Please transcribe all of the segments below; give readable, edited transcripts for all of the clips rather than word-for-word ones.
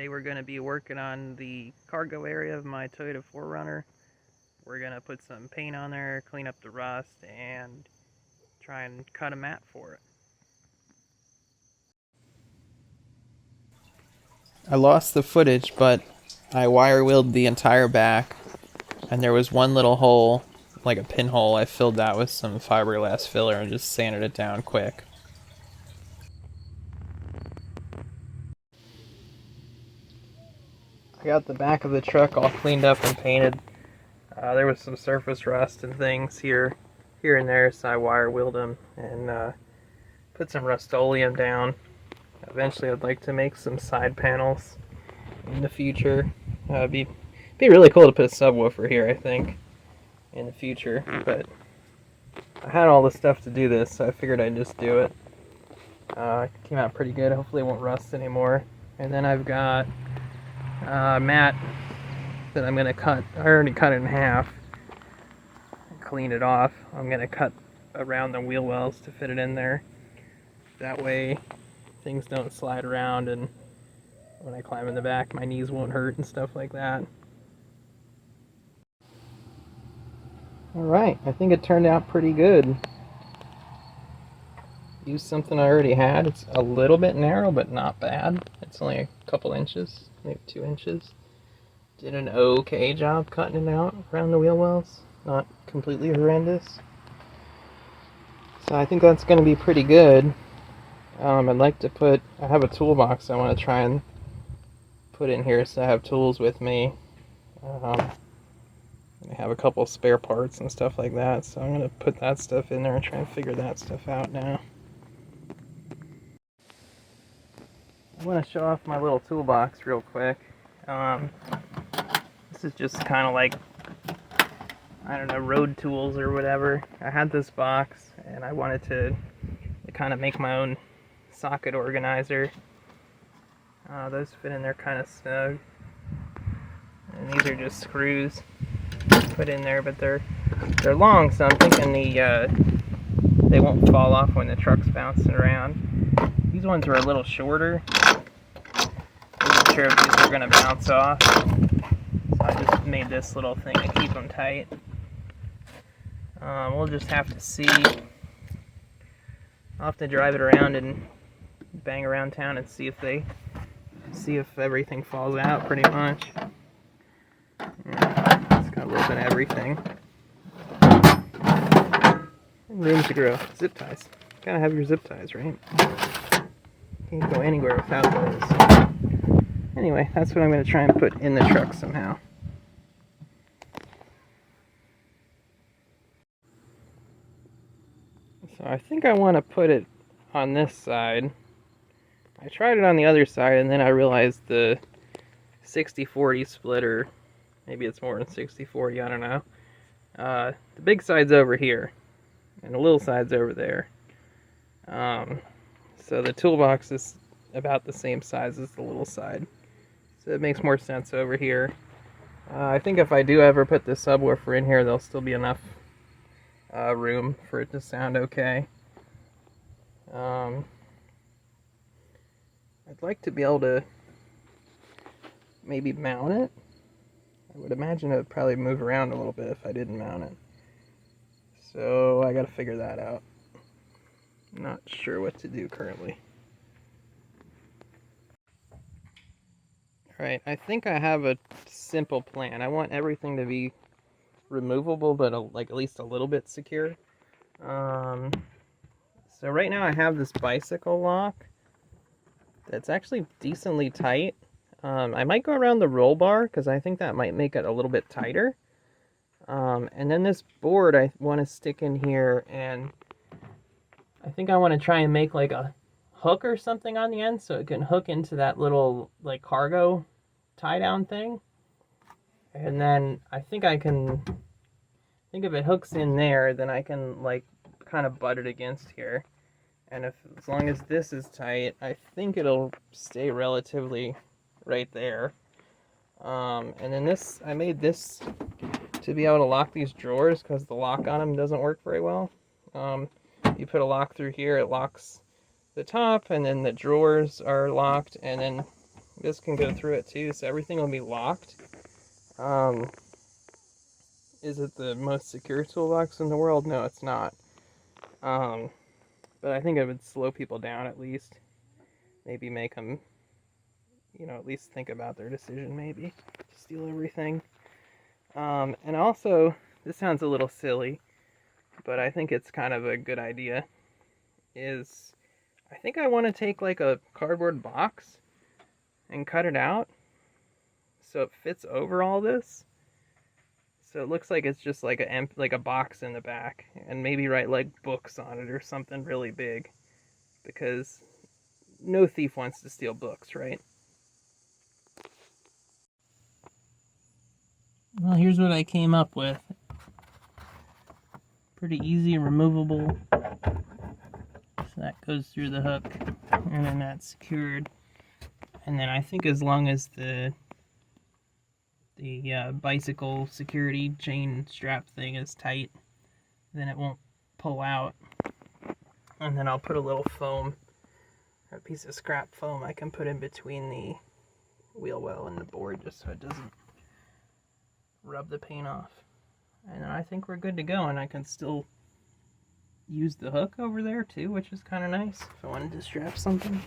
Today we're going to be working on the cargo area of my Toyota 4Runner. We're going to put some paint on there, clean up the rust, and try and cut a mat for it. I lost the footage, but I wire wheeled the entire back, and there was one little hole, like a pinhole. I filled that with some fiberglass filler and just sanded it down quick. I got the back of the truck all cleaned up and painted. There was some surface rust and things here and there, so I wire wheeled them and put some Rust-Oleum down. Eventually I'd like to make some side panels in the future. Be really cool to put a subwoofer here, I think, in the future, but I had all the stuff to do this, so I figured I'd just do it. It came out pretty good. Hopefully it won't rust anymore. And then I've got mat that I'm going to cut. I already cut it in half and clean it off. I'm going to cut around the wheel wells to fit it in there. That way things don't slide around, and when I climb in the back my knees won't hurt and stuff like that. Alright, I think it turned out pretty good. Used something I already had. It's a little bit narrow, but not bad. It's only a couple inches, maybe 2 inches. Did an okay job cutting it out around the wheel wells. Not completely horrendous. So I think that's going to be pretty good. I'd like to I have a toolbox I want to try and put in here so I have tools with me. I have a couple spare parts and stuff like that, so I'm going to put that stuff in there and try and figure that stuff out now. I want to show off my little toolbox real quick. This is just kind of like, I don't know, road tools or whatever. I had this box and I wanted to kind of make my own socket organizer. Those fit in there kind of snug. And these are just screws put in there, but they're long, so I'm thinking they won't fall off when the truck's bouncing around. These ones are a little shorter. I wasn't sure if these were going to bounce off, so I just made this little thing to keep them tight. We'll just have to see. I'll have to drive it around and bang around town and see if everything falls out pretty much. Yeah, it's got a little bit of everything. Room to grow. Zip ties. Gotta have your zip ties, right? Can't go anywhere without those. Anyway, that's what I'm going to try and put in the truck somehow. So I think I want to put it on this side. I tried it on the other side, and then I realized the 60-40 splitter, maybe it's more than 60-40, I don't know. The big side's over here, and the little side's over there. So the toolbox is about the same size as the little side. So it makes more sense over here. I think if I do ever put the subwoofer in here, there'll still be enough room for it to sound okay. I'd like to be able to maybe mount it. I would imagine it would probably move around a little bit if I didn't mount it. So I gotta figure that out. Not sure what to do currently. Alright, I think I have a simple plan. I want everything to be removable, but like at least a little bit secure. So right now I have this bicycle lock that's actually decently tight. I might go around the roll bar because I think that might make it a little bit tighter. And then this board I want to stick in here, and I think I want to try and make like a hook or something on the end so it can hook into that little like cargo tie down thing. And then I think if it hooks in there, then I can like kind of butt it against here. And as long as this is tight, I think it'll stay relatively right there. And then I made this to be able to lock these drawers because the lock on them doesn't work very well. You put a lock through here, it locks the top, and then the drawers are locked, and then This can go through it too, so everything will be locked. Is it the most secure toolbox in the world? No, it's not. But I think it would slow people down at least. Maybe make them, at least think about their decision maybe to steal everything. And also, this sounds a little silly, but I think it's kind of a good idea, I think I want to take like a cardboard box and cut it out so it fits over all this. So it looks like it's just like a box in the back, and maybe write like books on it or something really big, because no thief wants to steal books, right? Well, here's what I came up with. Pretty easy, removable. So that goes through the hook, and then that's secured. And then I think as long as the bicycle security chain strap thing is tight, then it won't pull out. And then I'll put a little foam, a piece of scrap foam I can put in between the wheel well and the board, just so it doesn't rub the paint off. And then I think we're good to go, and I can still use the hook over there too, which is kind of nice if I wanted to strap something.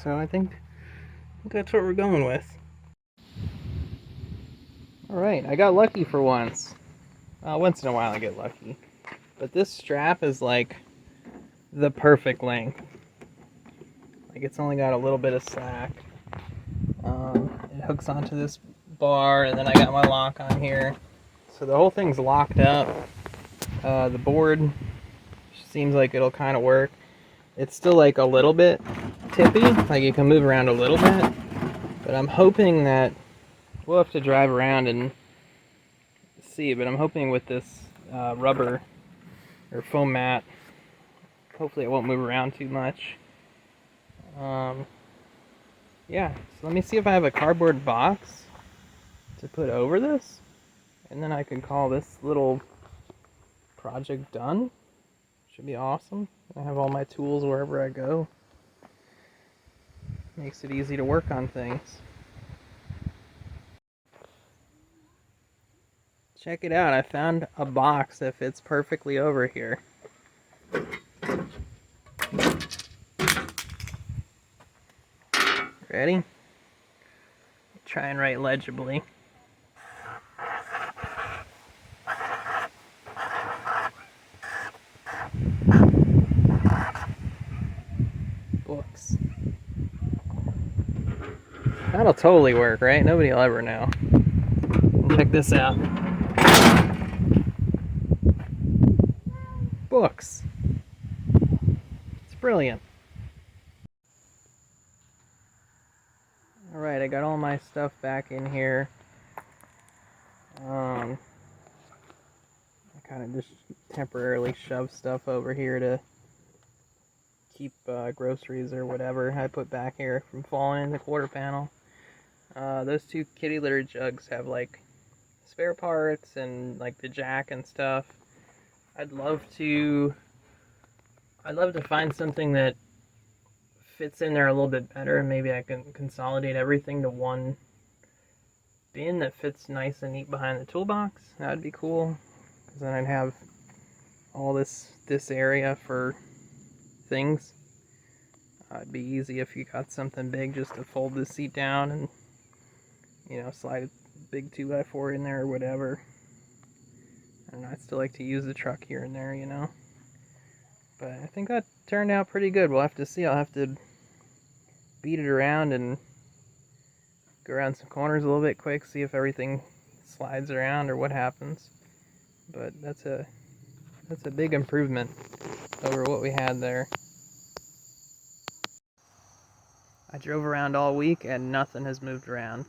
So I think that's what we're going with. Alright, I got lucky for once. Once in a while I get lucky. But this strap is like the perfect length. Like, it's only got a little bit of slack. It hooks onto this bar, and then I got my lock on here. So the whole thing's locked up. The board seems like it'll kind of work. It's still like a little bit tippy, like you can move around a little bit. But I'm hoping that we'll have to drive around and see, but I'm hoping with this rubber or foam mat, hopefully it won't move around too much. Yeah, so let me see if I have a cardboard box to put over this, and then I can call this little project done. Should be awesome. I have all my tools wherever I go. Makes it easy to work on things. Check it out, I found a box that fits perfectly over here. Ready? Try and write legibly. Books. That'll totally work, right? Nobody will ever know. Check this out. Books. It's brilliant. Alright, I got all my stuff back in here. I kind of just temporarily shove stuff over here to keep groceries or whatever I put back here from falling in the quarter panel. Those two kitty litter jugs have like spare parts and like the jack and stuff. I'd love to find something that fits in there a little bit better, and maybe I can consolidate everything to one bin that fits nice and neat behind the toolbox. That'd be cool, because then I'd have all this area for things. It'd be easy if you got something big just to fold the seat down and, slide a big 2x4 in there or whatever. I don't know, I'd still like to use the truck here and there, But I think that turned out pretty good. We'll have to see. I'll have to beat it around and go around some corners a little bit quick, see if everything slides around or what happens. But that's a big improvement over what we had there. I drove around all week and nothing has moved around.